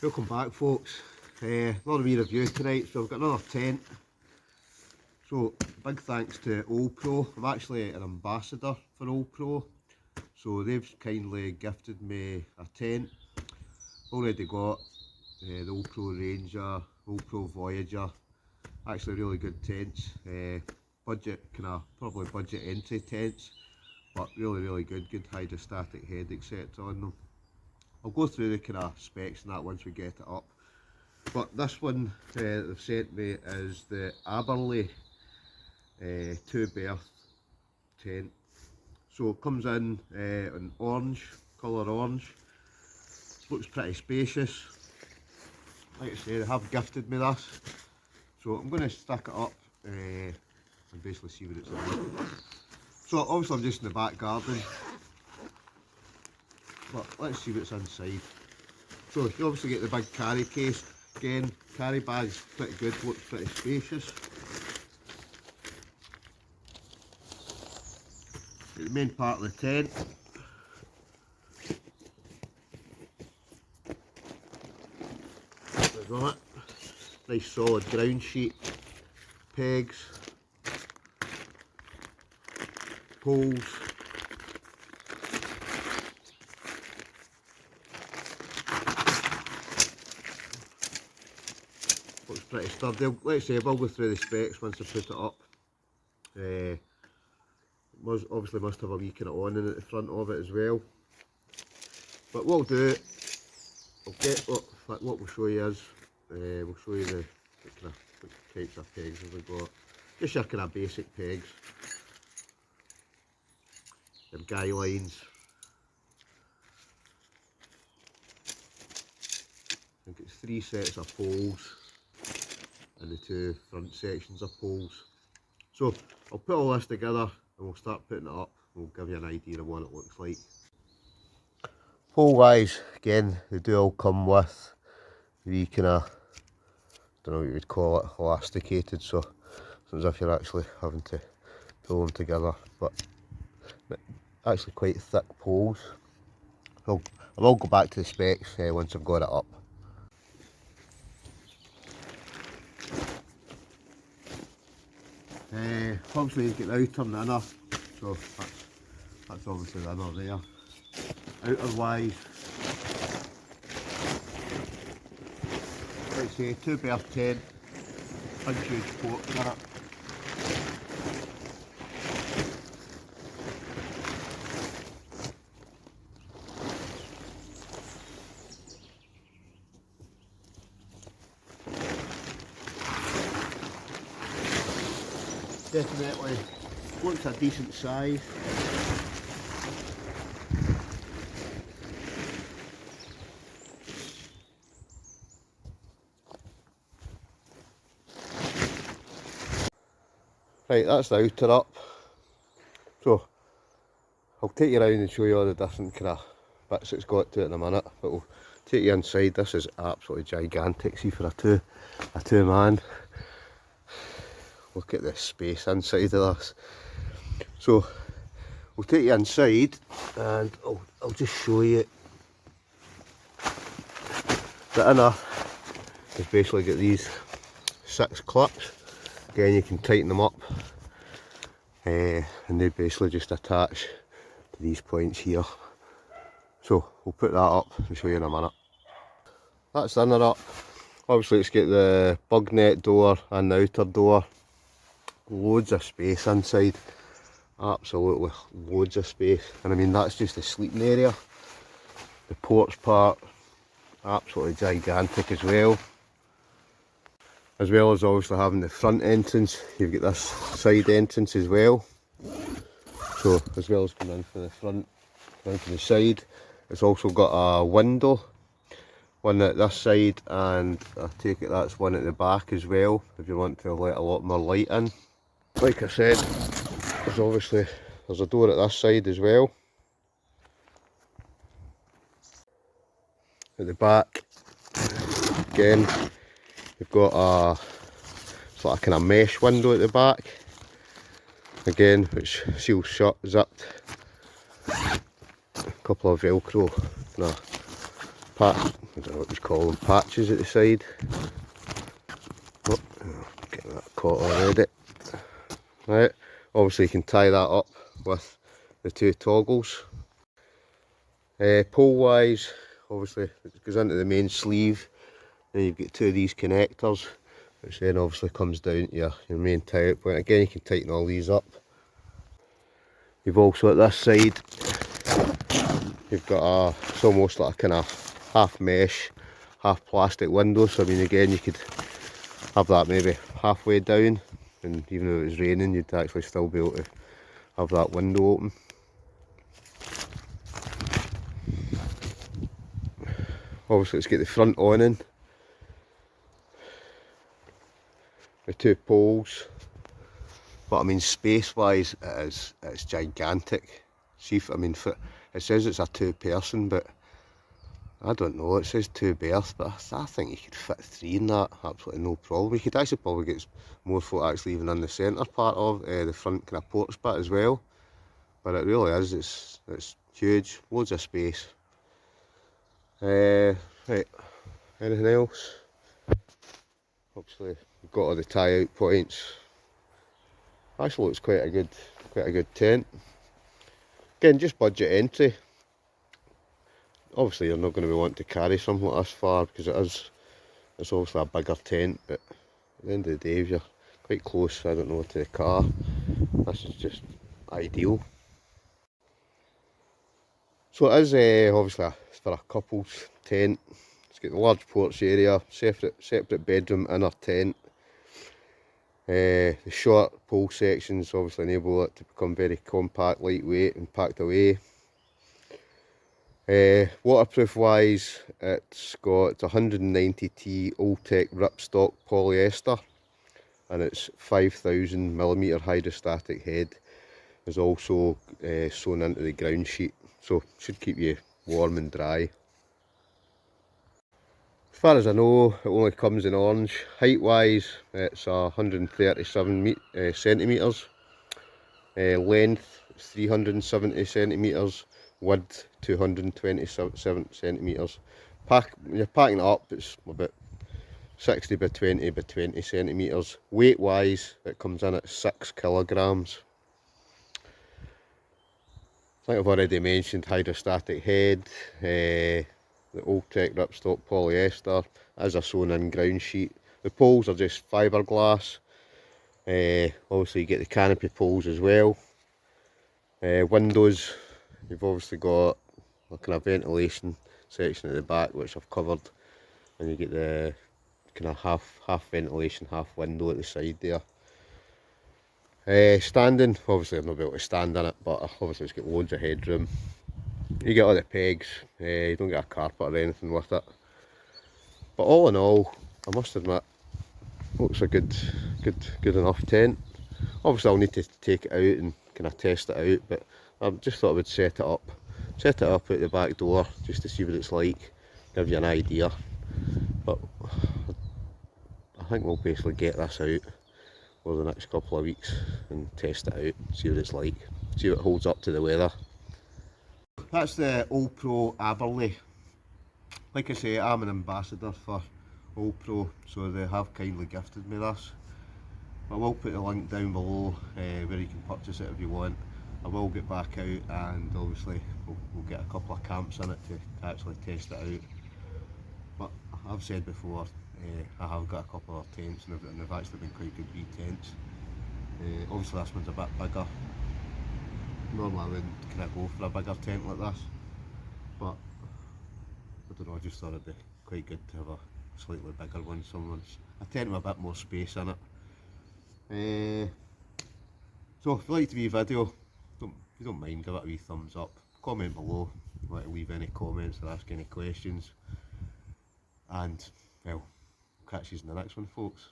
Welcome back, folks. Another wee review tonight. So I've got another tent. So big thanks to Olpro. I'm actually an ambassador for Olpro, so they've kindly gifted me a tent. Already got the Olpro Ranger, Olpro Voyager. Actually really good tents. Budget, probably budget entry tents, but really good hydrostatic head etc on them. I'll go through the kind of specs and that once we get it up. But this one they've sent me is the Abberley 2-berth tent. So it comes in orange, colour orange. Looks pretty spacious. Like I say, they have gifted me this. So I'm going to stick it up and basically see what it's like. So obviously I'm just in the back garden. But let's see what's inside. So you obviously get the big carry case. Again, carry bag's pretty good, looks pretty spacious. Get the main part of the tent. There's on it. Nice solid ground sheet. Pegs. Poles. Looks pretty sturdy. Like I say, we'll go through the specs once I put it up. Obviously must have a wee kind of awning at the front of it as well. But what we'll do, what we'll show you is, we'll show you the kind of types of pegs that we've got. Just your kind of basic pegs. Your guy lines. I think it's 3 sets of poles and the 2 front sections of poles. So I'll put all this together and we'll start putting it up. We'll give you an idea of what it looks like. Pole wise, again, they do all come with the kind of, don't know what you would call it, elasticated, so it's as if you're actually having to pull them together, but actually quite thick poles. I will go back to the specs once I've got it up. Obviously you've got the outer and the inner, so that's obviously the inner there. Outer wise, let's say 2-berth tent, big huge porch in it. Definitely looks a decent size. Right, that's the outer up. So I'll take you around and show you all the different kind of bits it's got to it in a minute, but we'll take you inside. This is absolutely gigantic, see, for a two man. Look at the space inside of this. So we'll take you inside and I'll just show you. The inner has basically got these 6 clips. Again, you can tighten them up and they basically just attach to these points here. So we'll put that up and show you in a minute. That's the inner up. Obviously it's got the bug net door and the outer door. Loads of space inside, absolutely loads of space, and I mean that's just the sleeping area. The porch part, absolutely gigantic as well as obviously having the front entrance. You've got this side entrance as well, so as well as coming in from the front, coming from the side, it's also got a window, one at this side, and I take it that's one at the back as well if you want to let a lot more light in. Like I said, there's a door at this side as well. At the back, again, you've got a sort of kind of mesh window at the back. Again, which seals shut, zipped. A couple of Velcro I don't know what you call them, patches at the side. Oh, getting that caught already. Right, obviously you can tie that up with the two toggles. Pole wise, obviously it goes into the main sleeve, then you've got two of these connectors, which then obviously comes down to your main tie-out point. Again, you can tighten all these up. You've also at this side, you've got it's almost like a kind of half mesh, half plastic window. So I mean, again, you could have that maybe halfway down, and even if it was raining, you'd actually still be able to have that window open. Obviously, it's got the front awning with two poles, but I mean, space-wise, it's gigantic. See, I mean, it says it's a two-person, but I don't know. It says two berth, but I think you could fit three in that, absolutely no problem. You could actually probably get more folk actually even in the centre part of the front kind of porch bit as well. But it really is. It's huge, loads of space. Right, anything else? Obviously, we've got all the tie-out points. Actually, looks quite a good tent. Again, just budget entry. Obviously, you're not going to be wanting to carry something like this far because it's obviously a bigger tent. But at the end of the day, if you're quite close, I don't know, to the car, this is just ideal. So it is obviously it's for a couple's tent. It's got the large porch area, separate bedroom, inner tent. The short pole sections obviously enable it to become very compact, lightweight and packed away. Waterproof wise, it's 190T Oltec ripstock polyester, and it's 5000mm hydrostatic head is also sewn into the ground sheet, so should keep you warm and dry. As far as I know, it only comes in orange. Height wise, it's 137 centimetres. Length is 370 centimetres. Width 227 centimetres. When you're packing it up, it's about 60 by 20 by 20 centimetres. Weight wise, it comes in at 6 kilograms. I think I've already mentioned hydrostatic head, the Olpro ripstock polyester, as a sewn in ground sheet. The poles are just fiberglass. Obviously you get the canopy poles as well. Windows, you've obviously got a kind of ventilation section at the back which I've covered, and you get the kind of half ventilation, half window at the side there. Standing, obviously I'm not able to stand in it, but obviously it's got loads of headroom. You get all the pegs, you don't get a carpet or anything with it. But all in all, I must admit, looks a good enough tent. Obviously I'll need to take it out and kind of test it out, but I just thought I would set it up at the back door just to see what it's like, give you an idea. But I think we'll basically get this out over the next couple of weeks and test it out, see what it's like, see what it holds up to the weather. That's the Olpro Abberley. Like I say, I'm an ambassador for Olpro, so they have kindly gifted me this. I will put a link down below where you can purchase it if you want. I will get back out and obviously we'll get a couple of camps in it to actually test it out. But I've said before, I have got a couple of tents and they've actually been quite good wee tents. Obviously this one's a bit bigger. Normally I wouldn't kind of go for a bigger tent like this, but I don't know, I just thought it'd be quite good to have a slightly bigger one. A tent with a bit more space in it. So if you liked the wee video, if you don't mind, give it a wee thumbs up. Comment below if you want to leave any comments or ask any questions. And well, catch you in the next one, folks.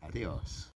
Adios.